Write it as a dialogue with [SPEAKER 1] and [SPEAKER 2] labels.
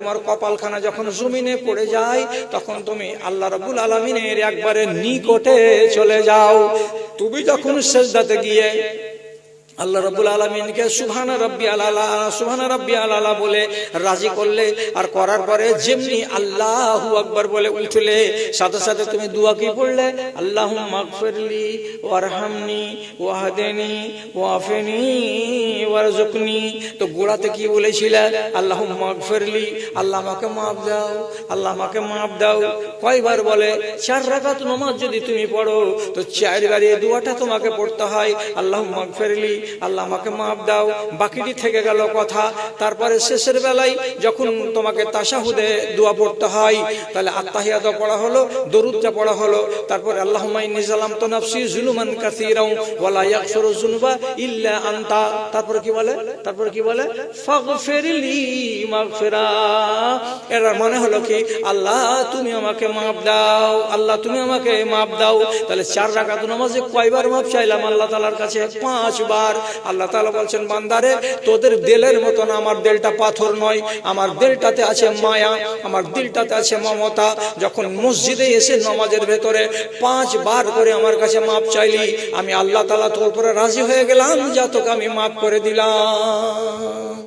[SPEAKER 1] তোমার কপালখানা যখন জমিনে পড়ে যায় তখন তুমি আল্লাহ রাব্বুল আলামিনের একবারে নিকটে চলে যাও। তুমি যখন সিজদাতে গিয়ে আল্লাহ রাব্বুল আলামিনকে সুবহানা রাব্বিয়াল আলা সুবহানা রাব্বিয়াল আলা বলে রাজি করলে, আর করার পরে যেমনি আল্লাহু আকবার বলে উঠলে, সাথে সাথে তুমি দোয়া কি পড়লে? আল্লাহুম্মা গফিরলি ওয়ারহামনি ওয়াহদিনি ওয়াফিনি ওয়ারযুকনি। তো গোড়াতে কি বলেছিলে? আল্লাহুম্মা গফিরলি, আল্লাহ আমাকে মাফ দাও, আল্লাহ আমাকে মাফ দাও। কয়বার বলে? 4 রাকাত নামাজ যদি তুমি পড়ো তো 4 বার এই দোয়াটা তোমাকে পড়তে হয়, আল্লাহুম্মা গফিরলি, আল্লাহ আমাকে মাফ দাও। বাকিটি থেকে গেল কথা। তারপরে শেষের বেলায় যখন তোমাকে তাশাহুদে দোয়া পড়তে হয়, তাহলে আত্তাহিয়াত পড়া হলো, দরুদটা পড়া হলো, তারপরে আল্লাহুম্মা ইন্নী যালামতু নাফসি যুলুমান কাসীরা ওয়া লা ইয়াগফিরু যুনুবা ইল্লা আনতা। তারপরে কি বলে? তারপরে কি বলে? ফাগফিরলি মাগফিরা। এর মানে হলো কি? আল্লাহ তুমি আমাকে মাফ দাও, আল্লাহ তুমি আমাকে মাফ দাও। তাহলে 4 রাকাত নামাজে কয়বার মাফ চাইলাম আল্লাহ তাআলার কাছে? 5 বার। আল্লাহ তাআলা বলছেন, বান্দারে তোদের দিলের মতন আমার দিলটা পাথর নয়, আমার দিলটাতে আছে মায়া, আমার দিলটাতে আছে মমতা। যখন মসজিদে এসে নামাজের ভেতরে 5 বার করে আমার কাছে মাফ চাইলি, আমি আল্লাহ তাআলা তোর উপরে রাজি হয়ে গেলাম, যা তোকে আমি মাফ করে দিলাম।